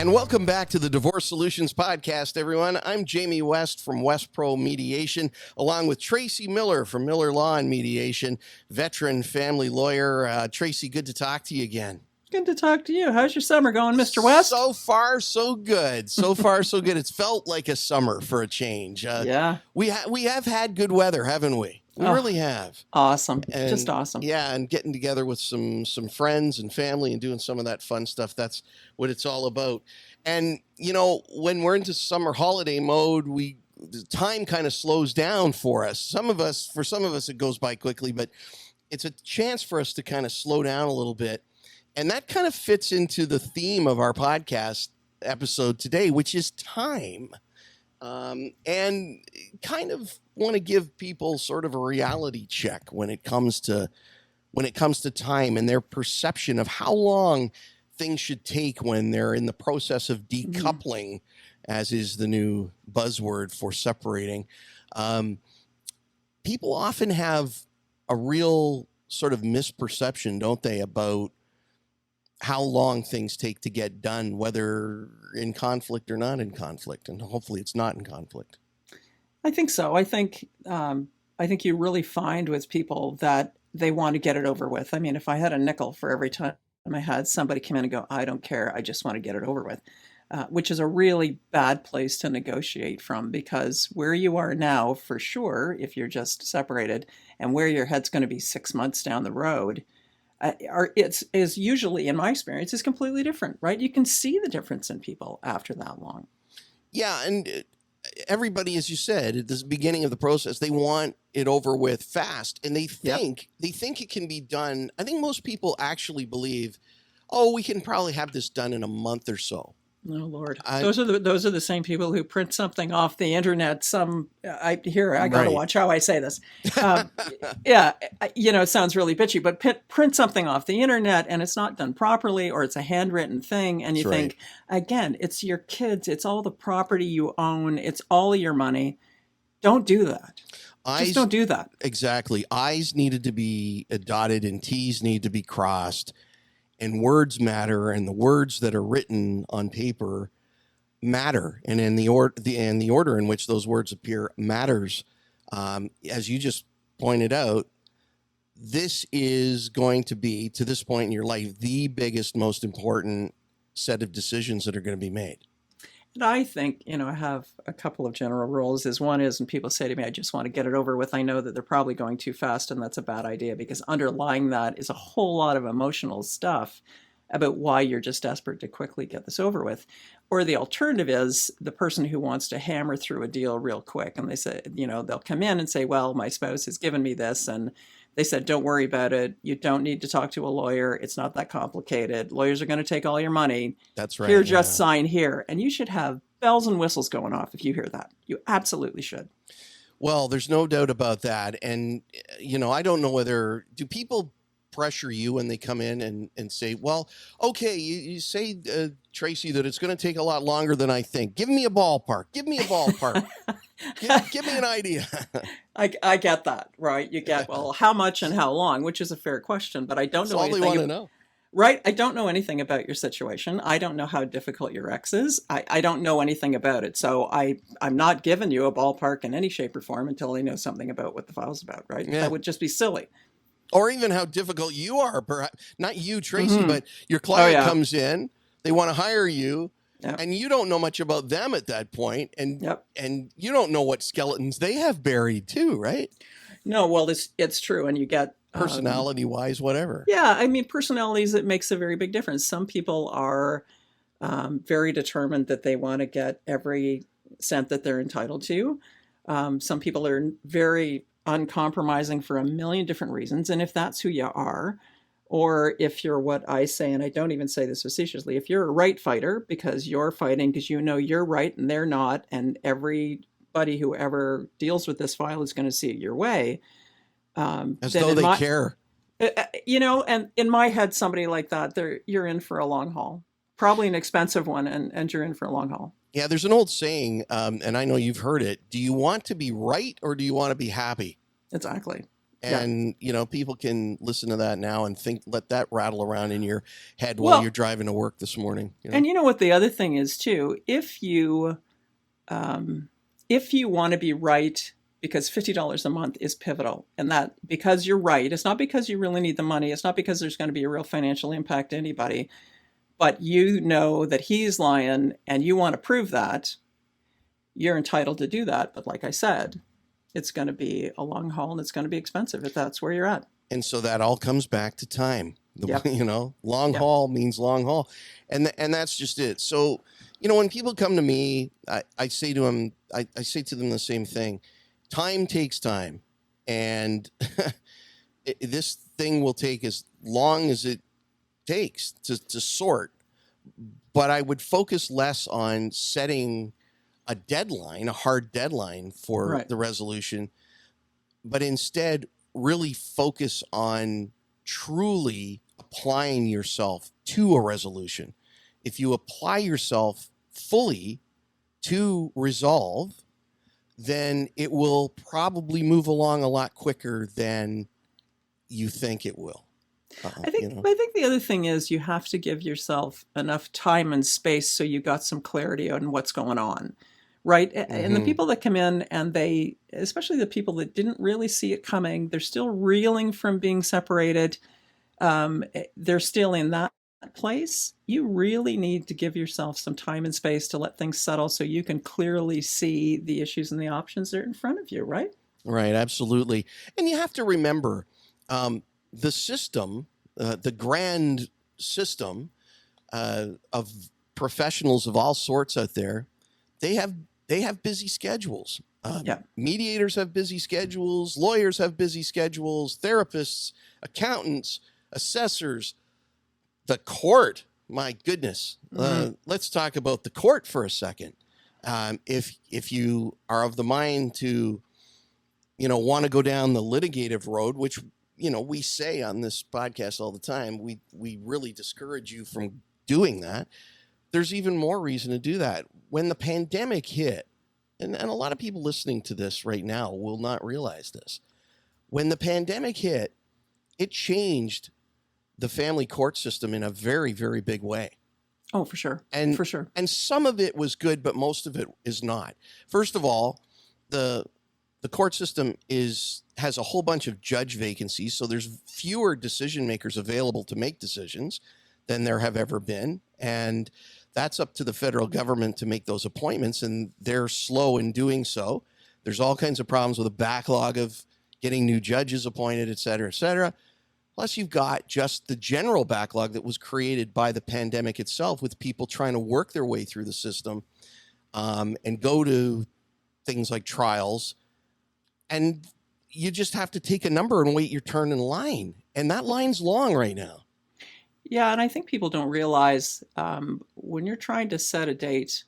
And welcome back to the Divorce Solutions Podcast, everyone. I'm Jamie West from West Pro Mediation, along with Tracy Miller from Miller Law and Mediation, veteran family lawyer. Tracy, good to talk to you again. Good to talk to you. How's your summer going, Mr. West? So far, so good. So far, so good. It's felt like a summer for a change. Yeah. We have had good weather, haven't we? We really have. Awesome. And, just awesome. Yeah, and getting together with some friends and family and doing some of that fun stuff. That's what it's all about. And, you know, when we're into summer holiday mode, the time kind of slows down for us. For some of us, it goes by quickly, but it's a chance for us to kind of slow down a little bit. And that kind of fits into the theme of our podcast episode today, which is time. And kind of want to give people sort of a reality check when it comes to time and their perception of how long things should take when they're in the process of decoupling, as is the new buzzword for separating. People often have a real sort of misperception, don't they, about how long things take to get done, whether in conflict or not in conflict. And hopefully it's not in conflict. I think so. I think you really find with people that they want to get it over with. I mean, if I had a nickel for every time I had somebody come in and go, I don't care, I just want to get it over with, which is a really bad place to negotiate from, because where you are now, for sure, if you're just separated, and where your head's going to be 6 months down the road, is usually, in my experience, is completely different, right? You can see the difference in people after that long. Yeah, and everybody, as you said, at the beginning of the process, they want it over with fast, and they think it can be done. I think most people actually believe, we can probably have this done in a month or so. Oh Lord, those are the same people who print something off the internet. I got to watch how I say this. Yeah, it sounds really bitchy, but print something off the internet and it's not done properly, or it's a handwritten thing, and you think, again, it's your kids, it's all the property you own, it's all of your money. Don't do that. Just don't do that. Exactly. I's needed to be dotted and T's need to be crossed. And words matter, and the words that are written on paper matter, and in the order in which those words appear matters. As you just pointed out, this is going to be, to this point in your life, the biggest, most important set of decisions that are going to be made. And I think, I have a couple of general rules. One is, when people say to me, I just want to get it over with, I know that they're probably going too fast, and that's a bad idea, because underlying that is a whole lot of emotional stuff about why you're just desperate to quickly get this over with. Or the alternative is the person who wants to hammer through a deal real quick, and they say, they'll come in and say, well, my spouse has given me this, and they said, don't worry about it. You don't need to talk to a lawyer. It's not that complicated. Lawyers are going to take all your money. That's right. Here, just sign here. And you should have bells and whistles going off if you hear that. You absolutely should. Well, there's no doubt about that. And, I don't know do people pressure you when they come in and say, well, okay, you say, Tracy, that it's going to take a lot longer than I think. Give me a ballpark. Give me an idea. I get that, right? You get, well, how much and how long, which is a fair question, but I don't know anything. That's all they want to know. Right. I don't know anything about your situation. I don't know how difficult your ex is. I don't know anything about it. So I'm not giving you a ballpark in any shape or form until I know something about what the file's about, right? Yeah. That would just be silly. Or even how difficult you are, perhaps. Not you, Tracy, but your client comes in, they want to hire you, and you don't know much about them at that point, and you don't know what skeletons they have buried too, right? No, well, it's true, and you get personality-wise, whatever. Yeah, I mean, personalities, it makes a very big difference. Some people are very determined that they want to get every cent that they're entitled to. Some people are very uncompromising for a million different reasons. And if that's who you are, or if you're what I say, and I don't even say this facetiously, if you're a right fighter because you're fighting because you're right and they're not, and everybody who ever deals with this file is going to see it your way. As though they care. And in my head, somebody like that, you're in for a long haul, probably an expensive one, and you're in for a long haul. Yeah, there's an old saying, and I know you've heard it. Do you want to be right or do you want to be happy? Exactly. Yeah. And people can listen to that now and let that rattle around in your head while Well, you're driving to work this morning. and you know what the other thing is too, um, if you want to be right, because $50 a month is pivotal, and that because you're right, it's not because you really need the money, it's not because there's going to be a real financial impact to anybody, but you know that he's lying and you want to prove that, you're entitled to do that. But like I said, it's going to be a long haul and it's going to be expensive if that's where you're at. And so that all comes back to time. Yep. Long Yep. haul means long haul, and that's just it. So, when people come to me, I say to them, I say to them the same thing. Time takes time, and this thing will take as long as it takes to sort. But I would focus less on setting a deadline, a hard deadline for Right. the resolution, but instead really focus on truly applying yourself to a resolution. If you apply yourself fully to resolve, then it will probably move along a lot quicker than you think it will. I think the other thing is you have to give yourself enough time and space so you got some clarity on what's going on, right? And the Mhm. people that come in and they, especially the people that didn't really see it coming, they're still reeling from being separated. They're still in that place. You really need to give yourself some time and space to let things settle so you can clearly see the issues and the options that are in front of you, right? Right, absolutely. And you have to remember the system, the grand system of professionals of all sorts out there. They have busy schedules. Yeah. Mediators have busy schedules. Lawyers have busy schedules. Therapists, accountants, assessors, the court. My goodness. Let's talk about the court for a second. If you are of the mind to want to go down the litigative road, which we say on this podcast all the time, we really discourage you from doing that. There's even more reason to do that. When the pandemic hit, and a lot of people listening to this right now will not realize this. When the pandemic hit, it changed the family court system in a very, very big way. Oh, for sure. And for sure. And some of it was good, but most of it is not. First of all, the court system has a whole bunch of judge vacancies, so there's fewer decision makers available to make decisions than there have ever been, and that's up to the federal government to make those appointments, and they're slow in doing so. There's all kinds of problems with a backlog of getting new judges appointed, et cetera, et cetera. Plus, you've got just the general backlog that was created by the pandemic itself, with people trying to work their way through the system and go to things like trials. And you just have to take a number and wait your turn in line. And that line's long right now. Yeah, and I think people don't realize when you're trying to set a date,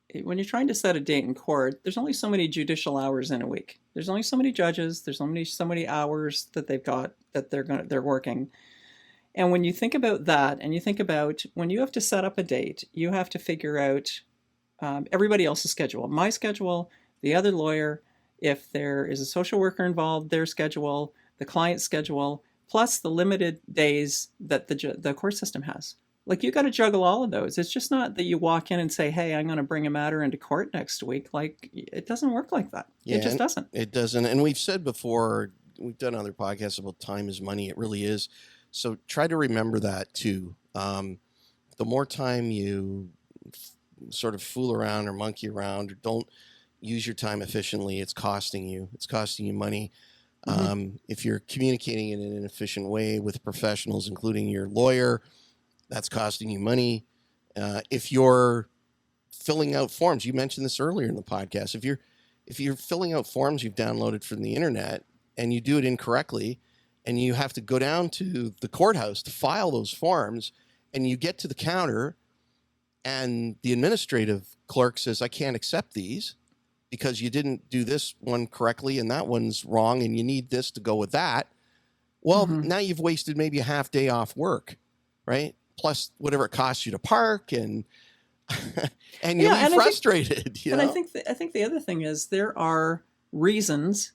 in court, there's only so many judicial hours in a week. There's only so many judges. There's only so many hours that they've got that they're working. And when you think about that, and you think about when you have to set up a date, you have to figure out everybody else's schedule, my schedule, the other lawyer, if there is a social worker involved, their schedule, the client's schedule, plus the limited days that the court system has. Like, you got to juggle all of those. It's just not that you walk in and say, hey, I'm going to bring a matter into court next week. Like, it doesn't work like that. Yeah, it just doesn't. It doesn't. And we've said before, we've done other podcasts about time is money. It really is. So try to remember that too. The more time you sort of fool around or monkey around or don't use your time efficiently, it's costing you. It's costing you money. If you're communicating in an inefficient way with professionals, including your lawyer, that's costing you money. If you're filling out forms, you mentioned this earlier in the podcast. If you're filling out forms you've downloaded from the internet and you do it incorrectly, and you have to go down to the courthouse to file those forms, and you get to the counter, and the administrative clerk says, "I can't accept these because you didn't do this one correctly, and that one's wrong, and you need this to go with that." Well, now you've wasted maybe a half day off work, right? Plus whatever it costs you to park, and and you'll be frustrated. I think the other thing is there are reasons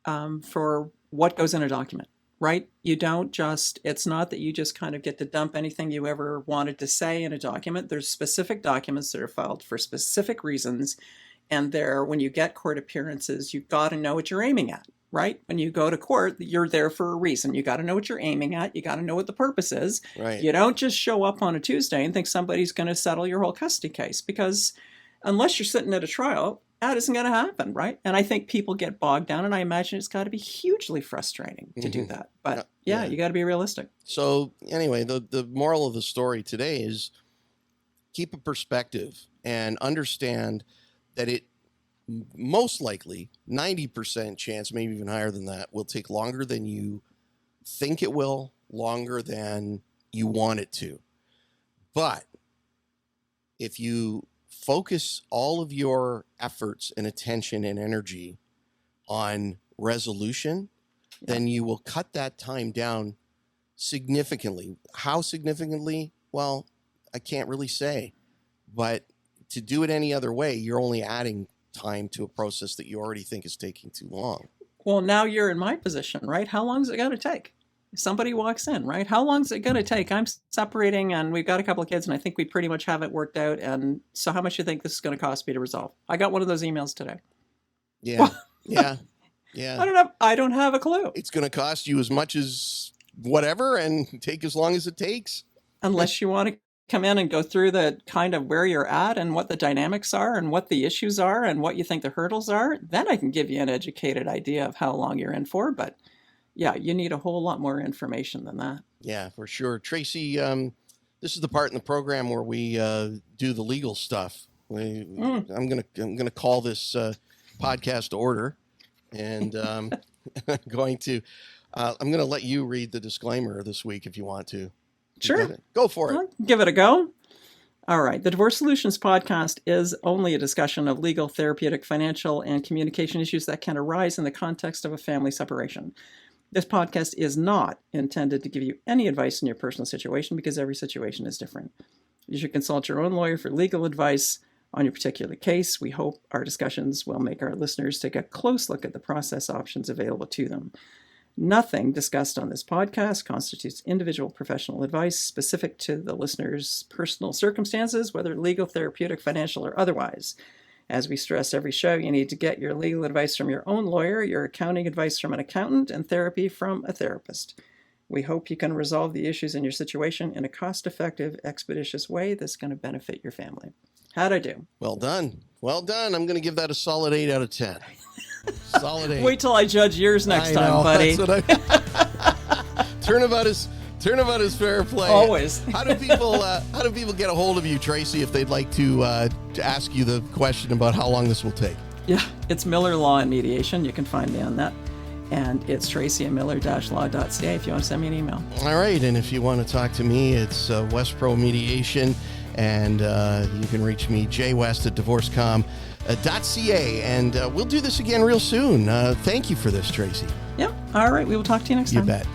for what goes in a document, right? You don't just, it's not that you just kind of get to dump anything you ever wanted to say in a document. There's specific documents that are filed for specific reasons. And there, when you get court appearances, you've got to know what you're aiming at, right? When you go to court, you're there for a reason. You got to know what you're aiming at. You got to know what the purpose is. Right. You don't just show up on a Tuesday and think somebody's going to settle your whole custody case, because unless you're sitting at a trial, that isn't going to happen, right? And I think people get bogged down, and I imagine it's got to be hugely frustrating to do that. But yeah, you got to be realistic. So anyway, the moral of the story today is keep a perspective and understand that it most likely 90% chance, maybe even higher than that, will take longer than you think it will, longer than you want it to. But if you focus all of your efforts and attention and energy on resolution, then you will cut that time down significantly. How significantly? Well, I can't really say, but to do it any other way, you're only adding time to a process that you already think is taking too long. Well, now you're in my position, right? How long is it going to take? If somebody walks in, right? How long is it going to take? I'm separating and we've got a couple of kids and I think we pretty much have it worked out. And so how much do you think this is going to cost me to resolve? I got one of those emails today. Yeah. Yeah. Yeah. I don't have a clue. It's going to cost you as much as whatever and take as long as it takes. Unless you want to come in and go through the kind of where you're at and what the dynamics are and what the issues are and what you think the hurdles are, then I can give you an educated idea of how long you're in for. But yeah, you need a whole lot more information than that. Yeah, for sure. Tracy, this is the part in the program where we do the legal stuff. I'm gonna call this podcast to order, and I'm gonna let you read the disclaimer this week if you want to. Sure. Go for it. I'll give it a go. All right. The Divorce Solutions podcast is only a discussion of legal, therapeutic, financial, and communication issues that can arise in the context of a family separation. This podcast is not intended to give you any advice in your personal situation because every situation is different. You should consult your own lawyer for legal advice on your particular case. We hope our discussions will make our listeners take a close look at the process options available to them. Nothing discussed on this podcast constitutes individual professional advice specific to the listener's personal circumstances, whether legal, therapeutic, financial, or otherwise. As we stress every show, you need to get your legal advice from your own lawyer, your accounting advice from an accountant, and therapy from a therapist. We hope you can resolve the issues in your situation in a cost-effective, expeditious way that's going to benefit your family. How'd I do? Well done. Well done. I'm going to give that a solid 8 out of 10. Solid 8. Wait till I judge yours next time, buddy. That's what Turnabout is fair play. Always. How do people get a hold of you, Tracy, if they'd like to ask you the question about how long this will take? Yeah, it's Miller Law and Mediation. You can find me on that. And it's Tracy at miller-law.ca if you want to send me an email. All right. And if you want to talk to me, it's West Pro Mediation. And you can reach me, jwest@divorcecom.ca. And we'll do this again real soon. Thank you for this, Tracy. Yeah. All right. We will talk to you next time. You bet.